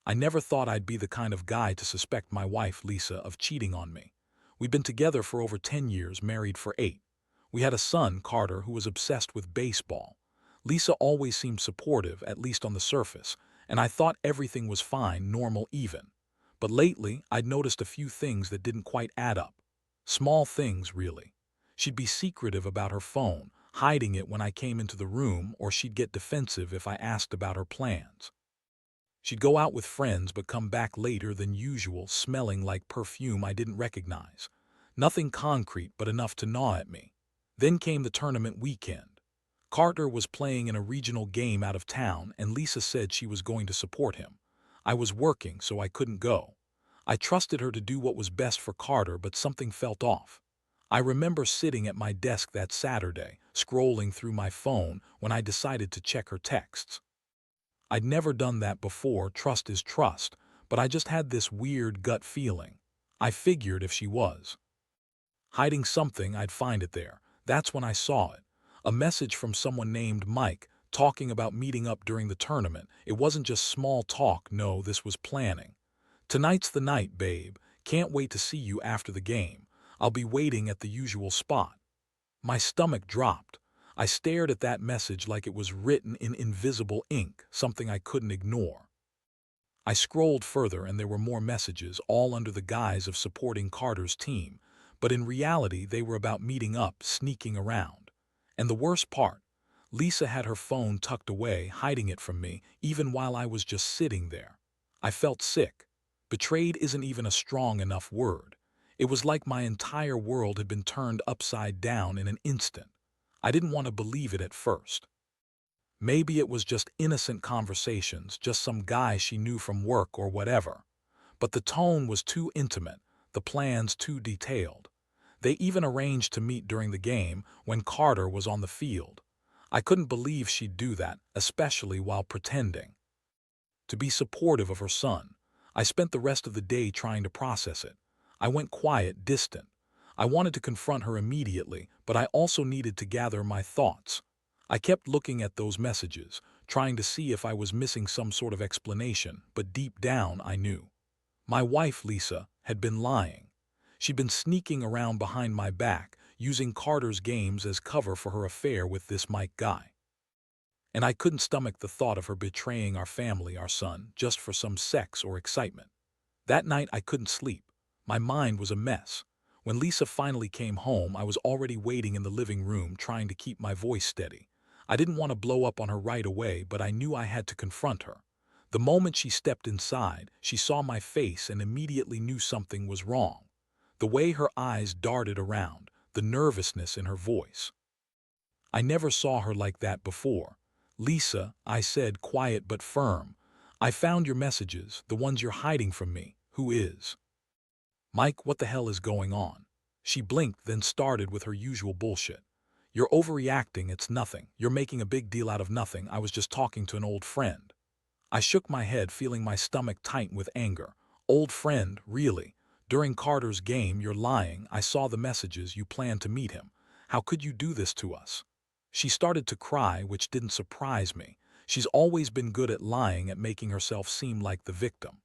I never thought I'd be the kind of guy to suspect my wife, Lisa, of cheating on me. We'd been together for over 10 years, married for 8. We had a son, Carter, who was obsessed with baseball. Lisa always seemed supportive, at least on the surface, and I thought everything was fine, normal even. But lately, I'd noticed a few things that didn't quite add up. Small things, really. She'd be secretive about her phone, hiding it when I came into the room, or she'd get defensive if I asked about her plans. She'd go out with friends but come back later than usual, smelling like perfume I didn't recognize. Nothing concrete, but enough to gnaw at me. Then came the tournament weekend. Carter was playing in a regional game out of town, and Lisa said she was going to support him. I was working, so I couldn't go. I trusted her to do what was best for Carter, but something felt off. I remember sitting at my desk that Saturday, scrolling through my phone when I decided to check her texts. I'd never done that before, trust is trust, but I just had this weird gut feeling. I figured if she was hiding something, I'd find it there. That's when I saw it. A message from someone named Mike, talking about meeting up during the tournament. It wasn't just small talk, no, this was planning. "Tonight's the night, babe. Can't wait to see you after the game. I'll be waiting at the usual spot." My stomach dropped. I stared at that message like it was written in invisible ink, something I couldn't ignore. I scrolled further and there were more messages, all under the guise of supporting Carter's team, but in reality they were about meeting up, sneaking around. And the worst part, Lisa had her phone tucked away, hiding it from me, even while I was just sitting there. I felt sick. Betrayed isn't even a strong enough word. It was like my entire world had been turned upside down in an instant. I didn't want to believe it at first. Maybe it was just innocent conversations, just some guy she knew from work or whatever. But the tone was too intimate, the plans too detailed. They even arranged to meet during the game when Carter was on the field. I couldn't believe she'd do that, especially while pretending to be supportive of her son. I spent the rest of the day trying to process it. I went quiet, distant. I wanted to confront her immediately, but I also needed to gather my thoughts. I kept looking at those messages, trying to see if I was missing some sort of explanation, but deep down I knew. My wife, Lisa, had been lying. She'd been sneaking around behind my back, using Carter's games as cover for her affair with this Mike guy. And I couldn't stomach the thought of her betraying our family, our son, just for some sex or excitement. That night I couldn't sleep. My mind was a mess. When Lisa finally came home, I was already waiting in the living room, trying to keep my voice steady. I didn't want to blow up on her right away, but I knew I had to confront her. The moment she stepped inside, she saw my face and immediately knew something was wrong. The way her eyes darted around, the nervousness in her voice. I never saw her like that before. "Lisa," I said, quiet but firm, "I found your messages, the ones you're hiding from me. Who is?" "Mike, what the hell is going on?" She blinked, then started with her usual bullshit. "You're overreacting, it's nothing. You're making a big deal out of nothing. I was just talking to an old friend." I shook my head, feeling my stomach tighten with anger. "Old friend, really? During Carter's game, you're lying. I saw the messages. You planned to meet him. How could you do this to us?" She started to cry, which didn't surprise me. She's always been good at lying, at making herself seem like the victim.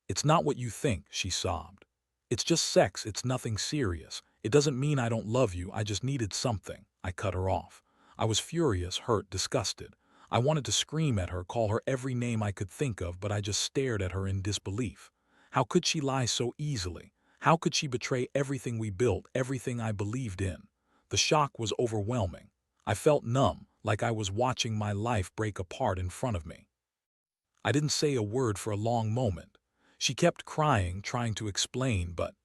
"It's not what you think," she sobbed. "It's just sex, it's nothing serious. It doesn't mean I don't love you, I just needed something." I cut her off. I was furious, hurt, disgusted. I wanted to scream at her, call her every name I could think of, but I just stared at her in disbelief. How could she lie so easily? How could she betray everything we built, everything I believed in? The shock was overwhelming. I felt numb, like I was watching my life break apart in front of me. I didn't say a word for a long moment. She kept crying, trying to explain, but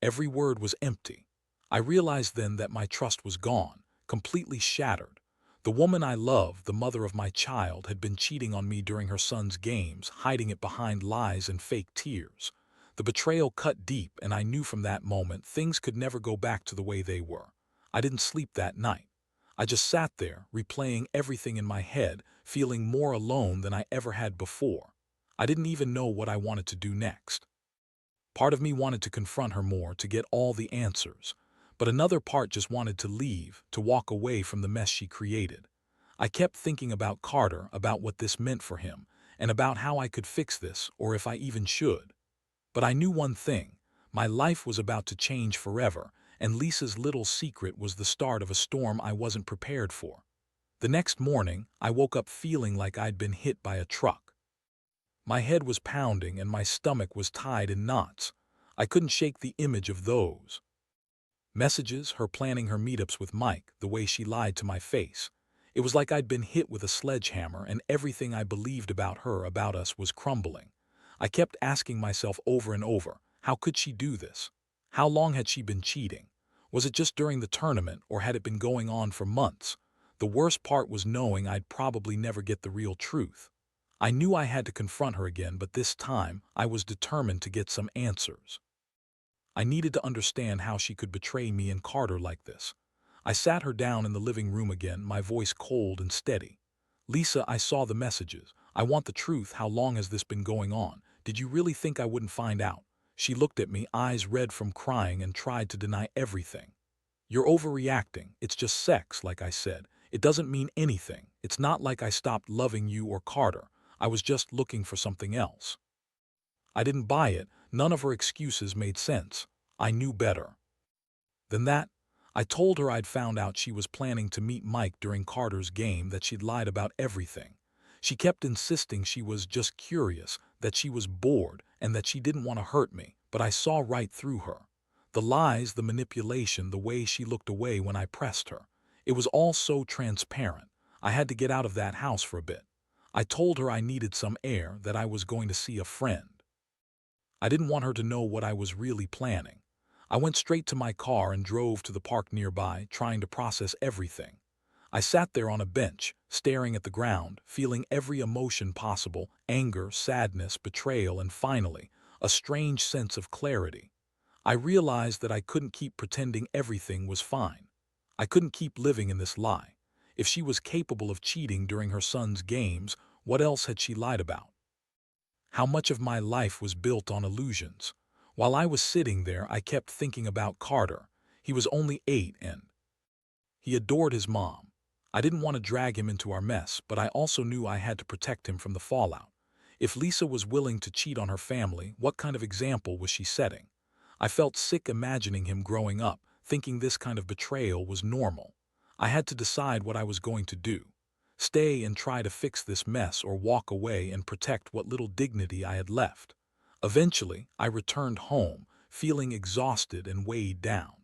every word was empty. I realized then that my trust was gone, completely shattered. The woman I loved, the mother of my child, had been cheating on me during her son's games, hiding it behind lies and fake tears. The betrayal cut deep, and I knew from that moment things could never go back to the way they were. I didn't sleep that night. I just sat there, replaying everything in my head, feeling more alone than I ever had before. I didn't even know what I wanted to do next. Part of me wanted to confront her more, to get all the answers. But another part just wanted to leave, to walk away from the mess she created. I kept thinking about Carter, about what this meant for him, and about how I could fix this or if I even should. But I knew one thing: my life was about to change forever, and Lisa's little secret was the start of a storm I wasn't prepared for. The next morning, I woke up feeling like I'd been hit by a truck. My head was pounding and my stomach was tied in knots. I couldn't shake the image of those messages, her planning her meetups with Mike, the way she lied to my face. It was like I'd been hit with a sledgehammer and everything I believed about her, about us, was crumbling. I kept asking myself over and over, how could she do this? How long had she been cheating? Was it just during the tournament, or had it been going on for months? The worst part was knowing I'd probably never get the real truth. I knew I had to confront her again, but this time I was determined to get some answers. I needed to understand how she could betray me and Carter like this. I sat her down in the living room again, my voice cold and steady. "Lisa, I saw the messages. I want the truth. How long has this been going on? Did you really think I wouldn't find out?" She looked at me, eyes red from crying, and tried to deny everything. "You're overreacting. It's just sex, like I said. It doesn't mean anything. It's not like I stopped loving you or Carter. I was just looking for something else." I didn't buy it. None of her excuses made sense. I knew better than that. I told her I'd found out she was planning to meet Mike during Carter's game, that she'd lied about everything. She kept insisting she was just curious, that she was bored, and that she didn't want to hurt me, but I saw right through her. The lies, the manipulation, the way she looked away when I pressed her. It was all so transparent. I had to get out of that house for a bit. I told her I needed some air, that I was going to see a friend. I didn't want her to know what I was really planning. I went straight to my car and drove to the park nearby, trying to process everything. I sat there on a bench, staring at the ground, feeling every emotion possible: anger, sadness, betrayal, and finally, a strange sense of clarity. I realized that I couldn't keep pretending everything was fine. I couldn't keep living in this lie. If she was capable of cheating during her son's games, what else had she lied about? How much of my life was built on illusions? While I was sitting there, I kept thinking about Carter. He was only 8 and he adored his mom. I didn't want to drag him into our mess, but I also knew I had to protect him from the fallout. If Lisa was willing to cheat on her family, what kind of example was she setting? I felt sick imagining him growing up, thinking this kind of betrayal was normal. I had to decide what I was going to do: stay and try to fix this mess, or walk away and protect what little dignity I had left. Eventually, I returned home, feeling exhausted and weighed down.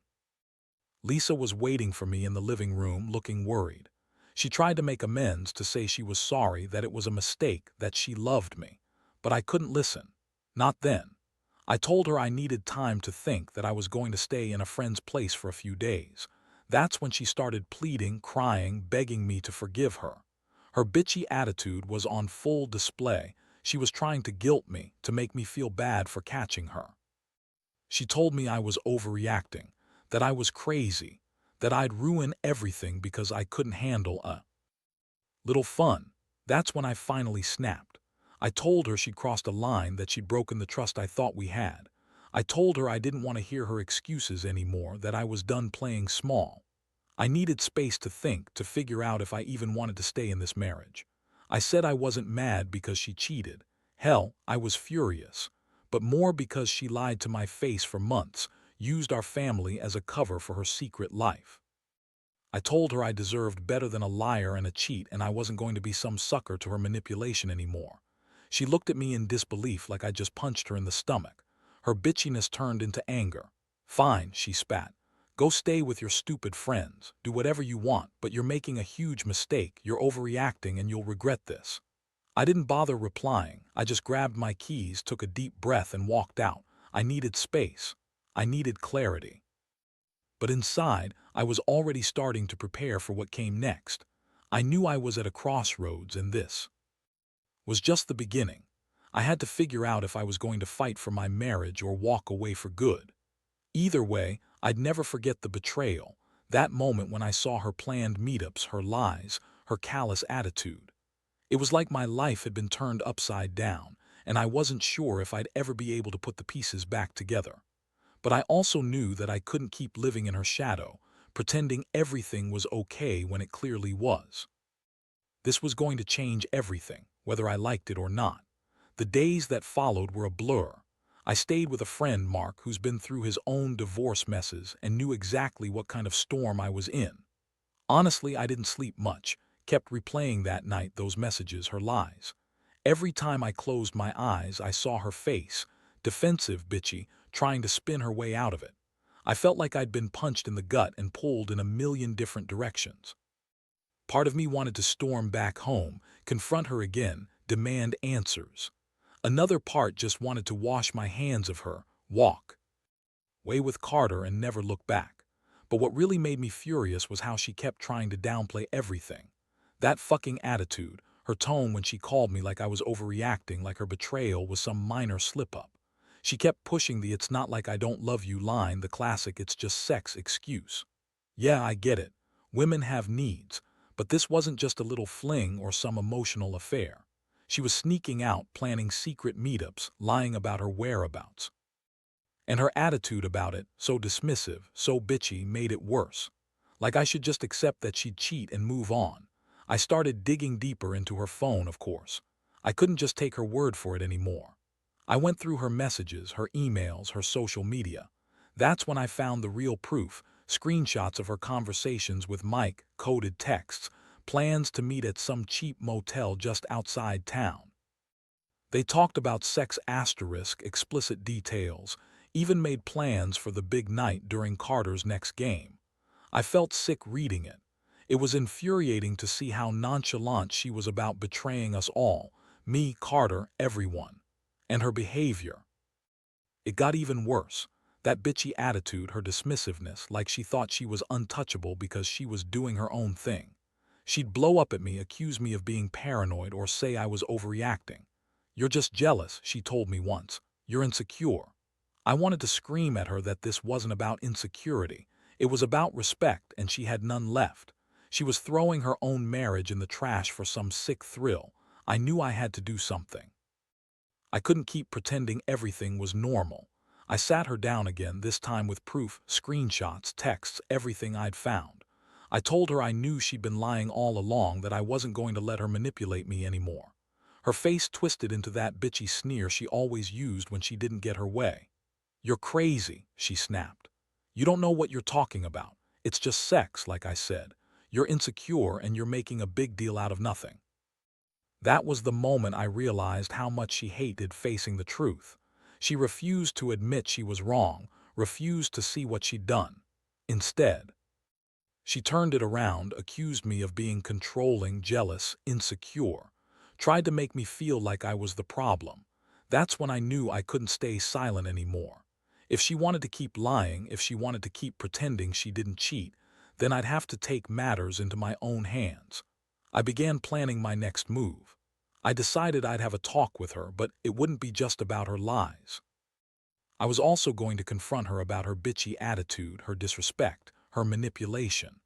Lisa was waiting for me in the living room, looking worried. She tried to make amends, to say she was sorry, that it was a mistake, that she loved me. But I couldn't listen. Not then. I told her I needed time to think, that I was going to stay in a friend's place for a few days. That's when she started pleading, crying, begging me to forgive her. Her bitchy attitude was on full display. She was trying to guilt me, to make me feel bad for catching her. She told me I was overreacting, that I was crazy, that I'd ruin everything because I couldn't handle a little fun. That's when I finally snapped. I told her she'd crossed a line, that she'd broken the trust I thought we had. I told her I didn't want to hear her excuses anymore, that I was done playing small. I needed space to think, to figure out if I even wanted to stay in this marriage. I said I wasn't mad because she cheated. Hell, I was furious. But more because she lied to my face for months, used our family as a cover for her secret life. I told her I deserved better than a liar and a cheat, and I wasn't going to be some sucker to her manipulation anymore. She looked at me in disbelief, like I just punched her in the stomach. Her bitchiness turned into anger. "Fine," she spat. "Go stay with your stupid friends. Do whatever you want, but you're making a huge mistake. You're overreacting and you'll regret this." I didn't bother replying. I just grabbed my keys, took a deep breath, and walked out. I needed space. I needed clarity. But inside, I was already starting to prepare for what came next. I knew I was at a crossroads, and this was just the beginning. I had to figure out if I was going to fight for my marriage or walk away for good. Either way, I'd never forget the betrayal, that moment when I saw her planned meetups, her lies, her callous attitude. It was like my life had been turned upside down, and I wasn't sure if I'd ever be able to put the pieces back together. But I also knew that I couldn't keep living in her shadow, pretending everything was okay when it clearly was. This was going to change everything. whether I liked it or not. The days that followed were a blur. I stayed with a friend, Mark, who's been through his own divorce messes and knew exactly what kind of storm I was in. Honestly, I didn't sleep much, kept replaying that night, those messages, her lies. Every time I closed my eyes, I saw her face, defensive, bitchy, trying to spin her way out of it. I felt like I'd been punched in the gut and pulled in a million different directions. Part of me wanted to storm back home, confront her again, demand answers. Another part just wanted to wash my hands of her, walk away with Carter and never look back. But what really made me furious was how she kept trying to downplay everything. That fucking attitude, her tone when she called me like I was overreacting, like her betrayal was some minor slip-up. She kept pushing the "it's not like I don't love you" line, the classic "it's just sex" excuse. Yeah, I get it. Women have needs. But this wasn't just a little fling or some emotional affair. She was sneaking out, planning secret meetups, lying about her whereabouts. And her attitude about it, so dismissive, so bitchy, made it worse. Like I should just accept that she'd cheat and move on. I started digging deeper into her phone, of course. I couldn't just take her word for it anymore. I went through her messages, her emails, her social media. That's when I found the real proof, screenshots of her conversations with Mike, coded texts, plans to meet at some cheap motel just outside town. They talked about sex asterisk, explicit details, even made plans for the big night during Carter's next game. I felt sick reading it. It was infuriating to see how nonchalant she was about betraying us all, me, Carter, everyone. And her behavior. It got even worse. That bitchy attitude, her dismissiveness, like she thought she was untouchable because she was doing her own thing. She'd blow up at me, accuse me of being paranoid, or say I was overreacting. "You're just jealous," she told me once. "You're insecure." I wanted to scream at her that this wasn't about insecurity. It was about respect, and she had none left. She was throwing her own marriage in the trash for some sick thrill. I knew I had to do something. I couldn't keep pretending everything was normal. I sat her down again, this time with proof, screenshots, texts, everything I'd found. I told her I knew she'd been lying all along, that I wasn't going to let her manipulate me anymore. Her face twisted into that bitchy sneer she always used when she didn't get her way. "You're crazy," she snapped. "You don't know what you're talking about. It's just sex, like I said. You're insecure and you're making a big deal out of nothing." That was the moment I realized how much she hated facing the truth. She refused to admit she was wrong, refused to see what she'd done. Instead, she turned it around, accused me of being controlling, jealous, insecure, tried to make me feel like I was the problem. That's when I knew I couldn't stay silent anymore. If she wanted to keep lying, if she wanted to keep pretending she didn't cheat, then I'd have to take matters into my own hands. I began planning my next move. I decided I'd have a talk with her, but it wouldn't be just about her lies. I was also going to confront her about her bitchy attitude, her disrespect, her manipulation.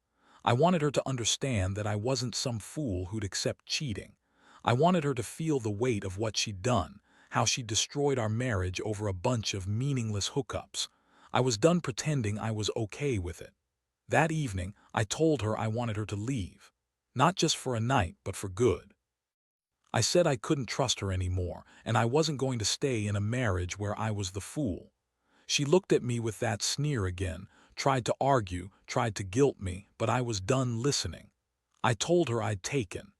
I wanted her to understand that I wasn't some fool who'd accept cheating. I wanted her to feel the weight of what she'd done, how she destroyed our marriage over a bunch of meaningless hookups. I was done pretending I was okay with it. That evening, I told her I wanted her to leave. Not just for a night, but for good. I said I couldn't trust her anymore, and I wasn't going to stay in a marriage where I was the fool. She looked at me with that sneer again, tried to argue, tried to guilt me, but I was done listening. I told her I'd taken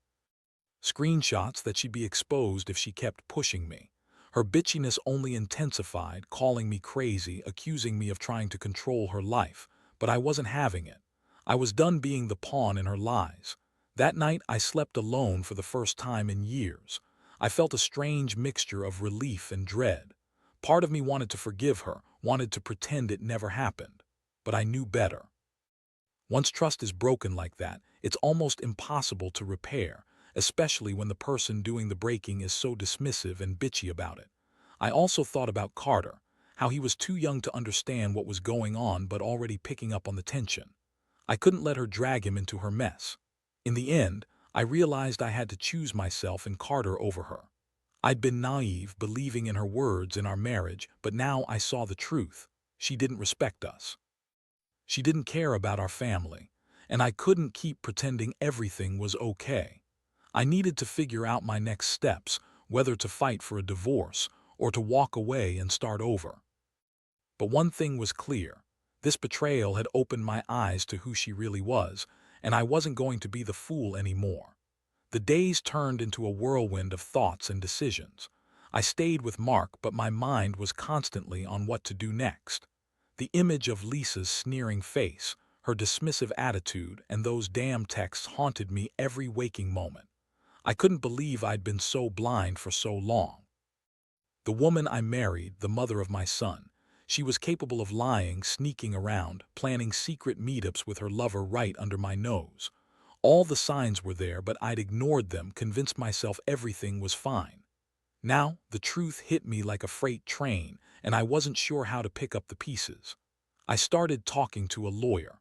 screenshots, that she'd be exposed if she kept pushing me. Her bitchiness only intensified, calling me crazy, accusing me of trying to control her life, but I wasn't having it. I was done being the pawn in her lies. That night I slept alone for the first time in years. I felt a strange mixture of relief and dread. Part of me wanted to forgive her, wanted to pretend it never happened. But I knew better. Once trust is broken like that, it's almost impossible to repair, especially when the person doing the breaking is so dismissive and bitchy about it. I also thought about Carter, how he was too young to understand what was going on but already picking up on the tension. I couldn't let her drag him into her mess. In the end, I realized I had to choose myself and Carter over her. I'd been naive, believing in her words in our marriage, but now I saw the truth. She didn't respect us. She didn't care about our family, and I couldn't keep pretending everything was okay. I needed to figure out my next steps, whether to fight for a divorce or to walk away and start over. But one thing was clear. This betrayal had opened my eyes to who she really was, and I wasn't going to be the fool anymore. The days turned into a whirlwind of thoughts and decisions. I stayed with Mark, but my mind was constantly on what to do next. The image of Lisa's sneering face, her dismissive attitude, and those damn texts haunted me every waking moment. I couldn't believe I'd been so blind for so long. The woman I married, the mother of my son, she was capable of lying, sneaking around, planning secret meetups with her lover right under my nose. All the signs were there, but I'd ignored them, convinced myself everything was fine. Now, the truth hit me like a freight train, and I wasn't sure how to pick up the pieces. I started talking to a lawyer.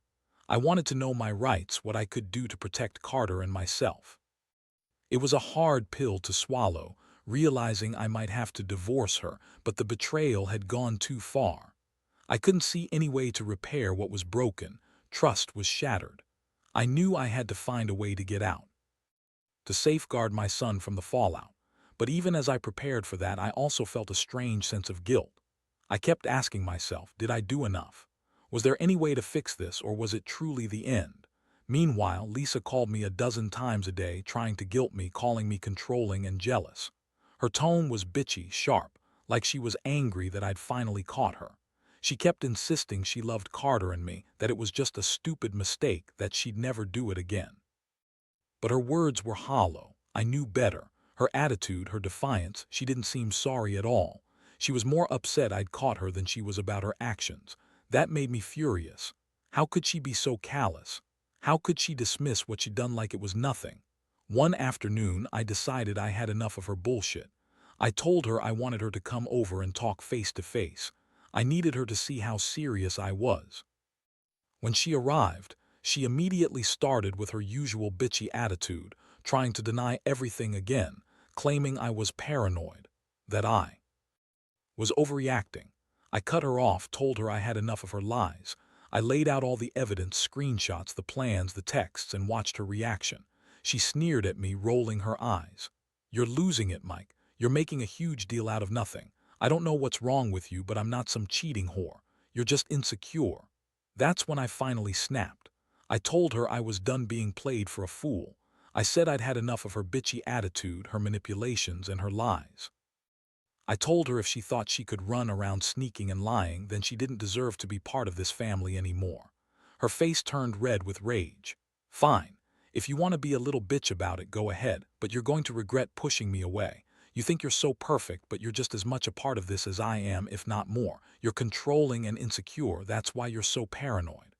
I wanted to know my rights, what I could do to protect Carter and myself. It was a hard pill to swallow, realizing I might have to divorce her, but the betrayal had gone too far. I couldn't see any way to repair what was broken. Trust was shattered. I knew I had to find a way to get out, to safeguard my son from the fallout. But even as I prepared for that, I also felt a strange sense of guilt. I kept asking myself, did I do enough? Was there any way to fix this, or was it truly the end? Meanwhile, Lisa called me a dozen times a day, trying to guilt me, calling me controlling and jealous. Her tone was bitchy, sharp, like she was angry that I'd finally caught her. She kept insisting she loved Carter and me, that it was just a stupid mistake, that she'd never do it again. But her words were hollow. I knew better. Her attitude, her defiance, she didn't seem sorry at all. She was more upset I'd caught her than she was about her actions. That made me furious. How could she be so callous? How could she dismiss what she'd done like it was nothing? One afternoon, I decided I had enough of her bullshit. I told her I wanted her to come over and talk face to face. I needed her to see how serious I was. When she arrived, she immediately started with her usual bitchy attitude, trying to deny everything again, claiming I was paranoid, that I was overreacting. I cut her off, told her I had enough of her lies. I laid out all the evidence, screenshots, the plans, the texts, and watched her reaction. She sneered at me, rolling her eyes. "You're losing it, Mike. You're making a huge deal out of nothing. I don't know what's wrong with you, but I'm not some cheating whore. You're just insecure." That's when I finally snapped. I told her I was done being played for a fool. I said I'd had enough of her bitchy attitude, her manipulations, and her lies. I told her if she thought she could run around sneaking and lying, then she didn't deserve to be part of this family anymore. Her face turned red with rage. "Fine. If you want to be a little bitch about it, go ahead, but you're going to regret pushing me away. You think you're so perfect, but you're just as much a part of this as I am, if not more. You're controlling and insecure, that's why you're so paranoid."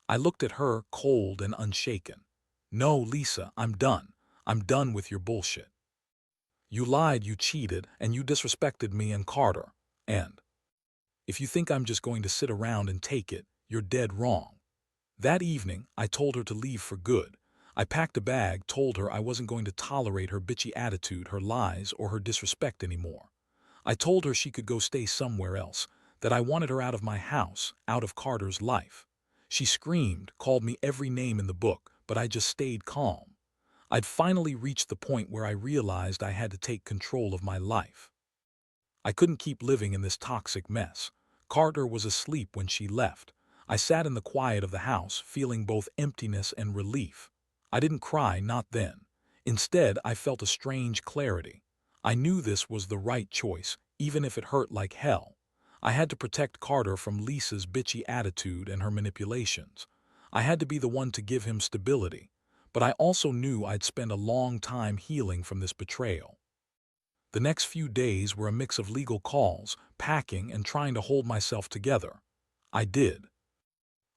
I looked at her, cold and unshaken. "No, Lisa, I'm done. I'm done with your bullshit. You lied, you cheated, and you disrespected me and Carter. And if you think I'm just going to sit around and take it, you're dead wrong." That evening, I told her to leave for good. I packed a bag, told her I wasn't going to tolerate her bitchy attitude, her lies, or her disrespect anymore. I told her she could go stay somewhere else, that I wanted her out of my house, out of Carter's life. She screamed, called me every name in the book, but I just stayed calm. I'd finally reached the point where I realized I had to take control of my life. I couldn't keep living in this toxic mess. Carter was asleep when she left. I sat in the quiet of the house, feeling both emptiness and relief. I didn't cry, not then. Instead, I felt a strange clarity. I knew this was the right choice, even if it hurt like hell. I had to protect Carter from Lisa's bitchy attitude and her manipulations. I had to be the one to give him stability. But I also knew I'd spend a long time healing from this betrayal. The next few days were a mix of legal calls, packing, and trying to hold myself together. I did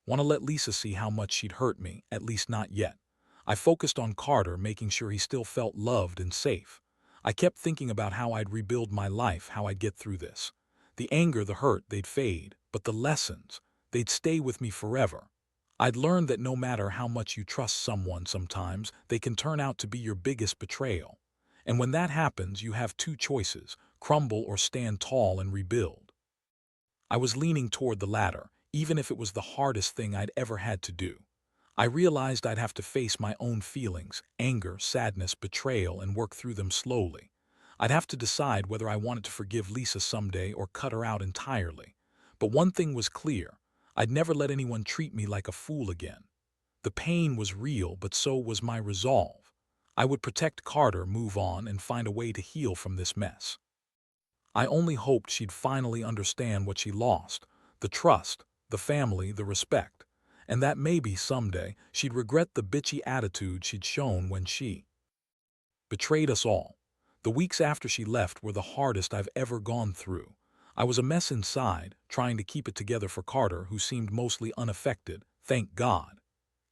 want to let Lisa see how much she'd hurt me, at least not yet. I focused on Carter, making sure he still felt loved and safe. I kept thinking about how I'd rebuild my life, how I'd get through this. The anger, the hurt, they'd fade, but the lessons, they'd stay with me forever. I'd learned that no matter how much you trust someone, sometimes they can turn out to be your biggest betrayal. And when that happens, you have two choices: crumble or stand tall and rebuild. I was leaning toward the latter, even if it was the hardest thing I'd ever had to do. I realized I'd have to face my own feelings, anger, sadness, betrayal, and work through them slowly. I'd have to decide whether I wanted to forgive Lisa someday or cut her out entirely. But one thing was clear: I'd never let anyone treat me like a fool again. The pain was real, but so was my resolve. I would protect Carter, move on, and find a way to heal from this mess. I only hoped she'd finally understand what she lost: the trust, the family, the respect, and that maybe someday she'd regret the bitchy attitude she'd shown when she betrayed us all. The weeks after she left were the hardest I've ever gone through. I was a mess inside, trying to keep it together for Carter, who seemed mostly unaffected, thank God.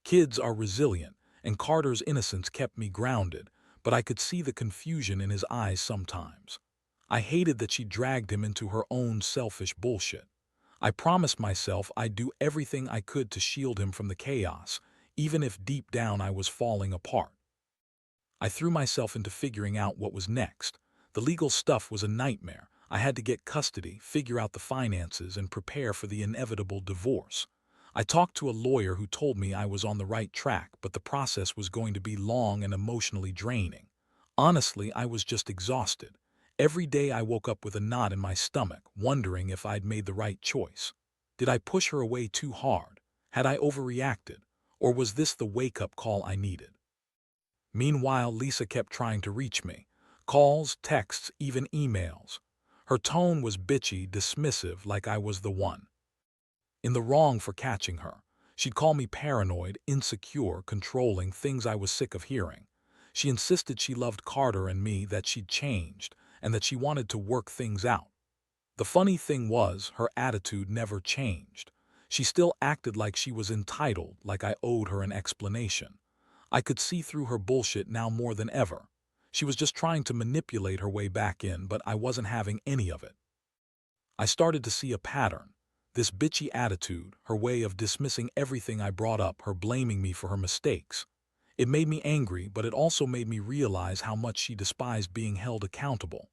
Kids are resilient, and Carter's innocence kept me grounded, but I could see the confusion in his eyes sometimes. I hated that she dragged him into her own selfish bullshit. I promised myself I'd do everything I could to shield him from the chaos, even if deep down I was falling apart. I threw myself into figuring out what was next. The legal stuff was a nightmare. I had to get custody, figure out the finances, and prepare for the inevitable divorce. I talked to a lawyer who told me I was on the right track, but the process was going to be long and emotionally draining. Honestly, I was just exhausted. Every day I woke up with a knot in my stomach, wondering if I'd made the right choice. Did I push her away too hard? Had I overreacted? Or was this the wake-up call I needed? Meanwhile, Lisa kept trying to reach me. Calls, texts, even emails. Her tone was bitchy, dismissive, like I was the one in the wrong for catching her. She'd call me paranoid, insecure, controlling, things I was sick of hearing. She insisted she loved Carter and me, that she'd changed, and that she wanted to work things out. The funny thing was, her attitude never changed. She still acted like she was entitled, like I owed her an explanation. I could see through her bullshit now more than ever. She was just trying to manipulate her way back in, but I wasn't having any of it. I started to see a pattern. This bitchy attitude, her way of dismissing everything I brought up, her blaming me for her mistakes. It made me angry, but it also made me realize how much she despised being held accountable.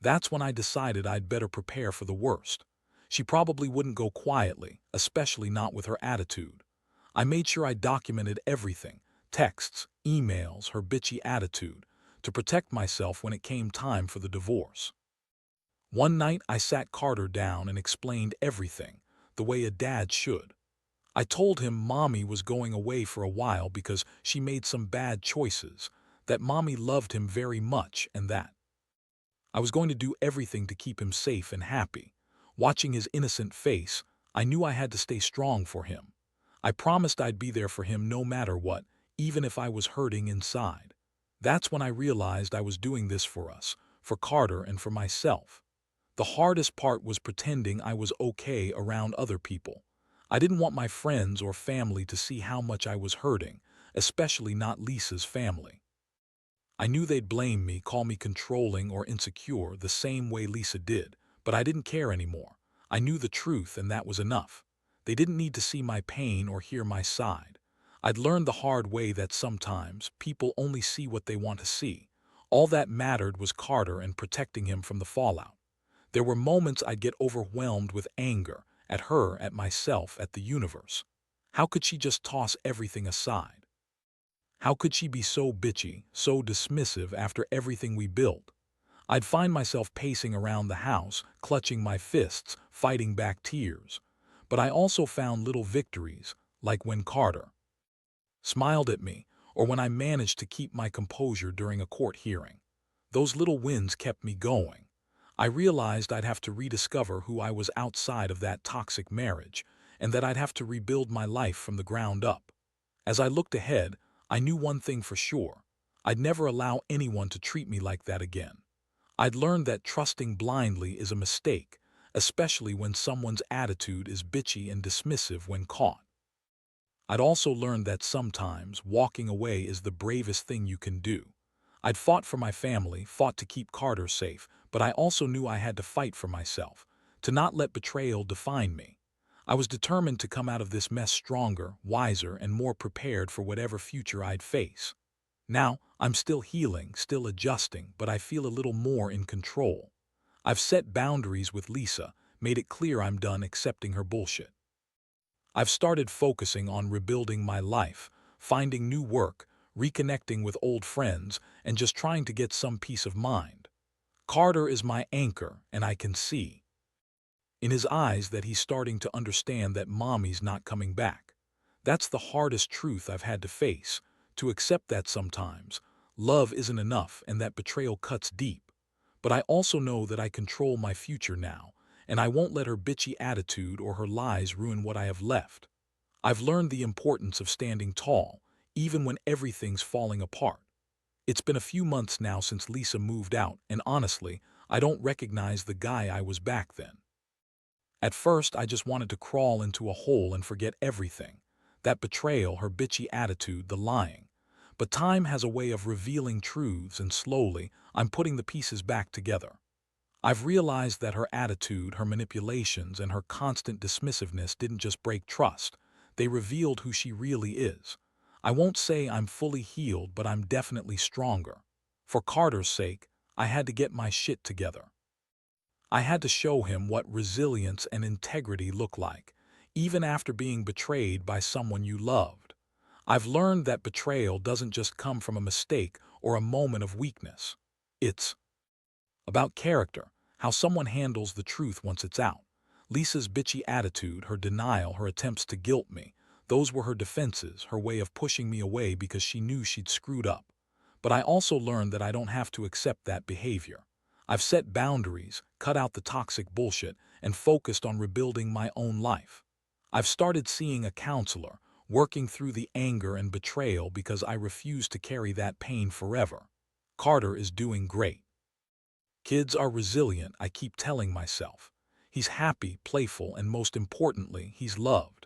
That's when I decided I'd better prepare for the worst. She probably wouldn't go quietly, especially not with her attitude. I made sure I documented everything: texts, emails, her bitchy attitude, to protect myself when it came time for the divorce. One night I sat Carter down and explained everything, the way a dad should. I told him Mommy was going away for a while because she made some bad choices, that Mommy loved him very much, and that I was going to do everything to keep him safe and happy. Watching his innocent face, I knew I had to stay strong for him. I promised I'd be there for him no matter what, even if I was hurting inside. That's when I realized I was doing this for us, for Carter and for myself. The hardest part was pretending I was okay around other people. I didn't want my friends or family to see how much I was hurting, especially not Lisa's family. I knew they'd blame me, call me controlling or insecure the same way Lisa did, but I didn't care anymore. I knew the truth, and that was enough. They didn't need to see my pain or hear my side. I'd learned the hard way that sometimes people only see what they want to see. All that mattered was Carter and protecting him from the fallout. There were moments I'd get overwhelmed with anger, at her, at myself, at the universe. How could she just toss everything aside? How could she be so bitchy, so dismissive after everything we built? I'd find myself pacing around the house, clutching my fists, fighting back tears. But I also found little victories, like when Carter smiled at me, or when I managed to keep my composure during a court hearing. Those little wins kept me going. I realized I'd have to rediscover who I was outside of that toxic marriage, and that I'd have to rebuild my life from the ground up. As I looked ahead, I knew one thing for sure: I'd never allow anyone to treat me like that again. I'd learned that trusting blindly is a mistake, especially when someone's attitude is bitchy and dismissive when caught. I'd also learned that sometimes walking away is the bravest thing you can do. I'd fought for my family, fought to keep Carter safe, but I also knew I had to fight for myself, to not let betrayal define me. I was determined to come out of this mess stronger, wiser, and more prepared for whatever future I'd face. Now, I'm still healing, still adjusting, but I feel a little more in control. I've set boundaries with Lisa, made it clear I'm done accepting her bullshit. I've started focusing on rebuilding my life, finding new work, reconnecting with old friends, and just trying to get some peace of mind. Carter is my anchor, and I can see in his eyes that he's starting to understand that mommy's not coming back. That's the hardest truth I've had to face, to accept that sometimes love isn't enough and that betrayal cuts deep. But I also know that I control my future now, and I won't let her bitchy attitude or her lies ruin what I have left. I've learned the importance of standing tall, even when everything's falling apart. It's been a few months now since Lisa moved out, and honestly, I don't recognize the guy I was back then. At first, I just wanted to crawl into a hole and forget everything. That betrayal, her bitchy attitude, the lying. But time has a way of revealing truths, and slowly, I'm putting the pieces back together. I've realized that her attitude, her manipulations, and her constant dismissiveness didn't just break trust. They revealed who she really is. I won't say I'm fully healed, but I'm definitely stronger. For Carter's sake, I had to get my shit together. I had to show him what resilience and integrity look like, even after being betrayed by someone you loved. I've learned that betrayal doesn't just come from a mistake or a moment of weakness. It's about character, how someone handles the truth once it's out. Lisa's bitchy attitude, her denial, her attempts to guilt me, those were her defenses, her way of pushing me away because she knew she'd screwed up. But I also learned that I don't have to accept that behavior. I've set boundaries, cut out the toxic bullshit, and focused on rebuilding my own life. I've started seeing a counselor, working through the anger and betrayal because I refuse to carry that pain forever. Carter is doing great. Kids are resilient, I keep telling myself. He's happy, playful, and most importantly, he's loved.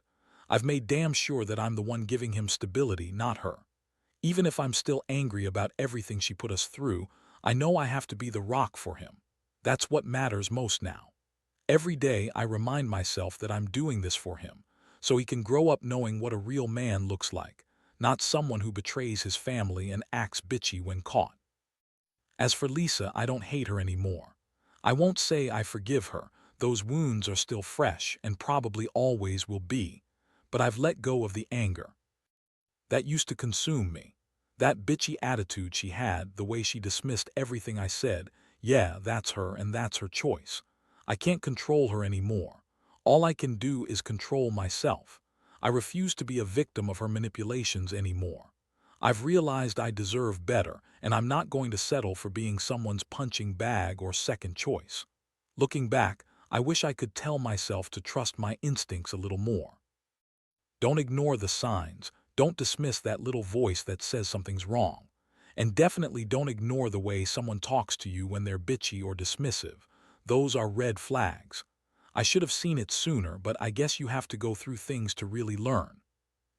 I've made damn sure that I'm the one giving him stability, not her. Even if I'm still angry about everything she put us through, I know I have to be the rock for him. That's what matters most now. Every day I remind myself that I'm doing this for him, so he can grow up knowing what a real man looks like, not someone who betrays his family and acts bitchy when caught. As for Lisa, I don't hate her anymore. I won't say I forgive her. Those wounds are still fresh and probably always will be. But I've let go of the anger that used to consume me. That bitchy attitude she had, the way she dismissed everything I said, yeah, that's her and that's her choice. I can't control her anymore. All I can do is control myself. I refuse to be a victim of her manipulations anymore. I've realized I deserve better, and I'm not going to settle for being someone's punching bag or second choice. Looking back, I wish I could tell myself to trust my instincts a little more. Don't ignore the signs. Don't dismiss that little voice that says something's wrong. And definitely don't ignore the way someone talks to you when they're bitchy or dismissive. Those are red flags. I should have seen it sooner, but I guess you have to go through things to really learn.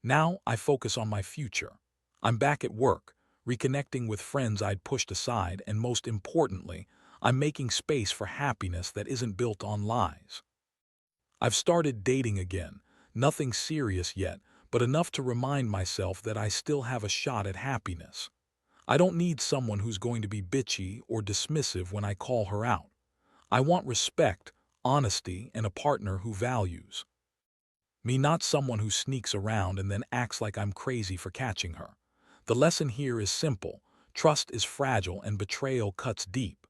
Now I focus on my future. I'm back at work, reconnecting with friends I'd pushed aside, and most importantly, I'm making space for happiness that isn't built on lies. I've started dating again, nothing serious yet, but enough to remind myself that I still have a shot at happiness. I don't need someone who's going to be bitchy or dismissive when I call her out. I want respect, honesty, and a partner who values me, not someone who sneaks around and then acts like I'm crazy for catching her. The lesson here is simple. Trust is fragile and betrayal cuts deep.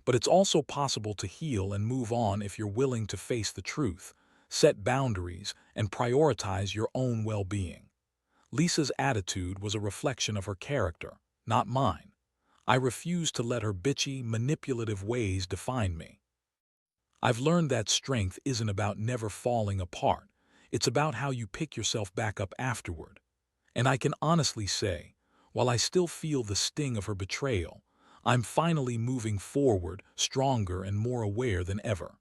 But it's also possible to heal and move on if you're willing to face the truth, set boundaries, and prioritize your own well-being. Lisa's attitude was a reflection of her character, not mine. I refuse to let her bitchy, manipulative ways define me. I've learned that strength isn't about never falling apart. It's about how you pick yourself back up afterward. And I can honestly say, while I still feel the sting of her betrayal, I'm finally moving forward, stronger and more aware than ever.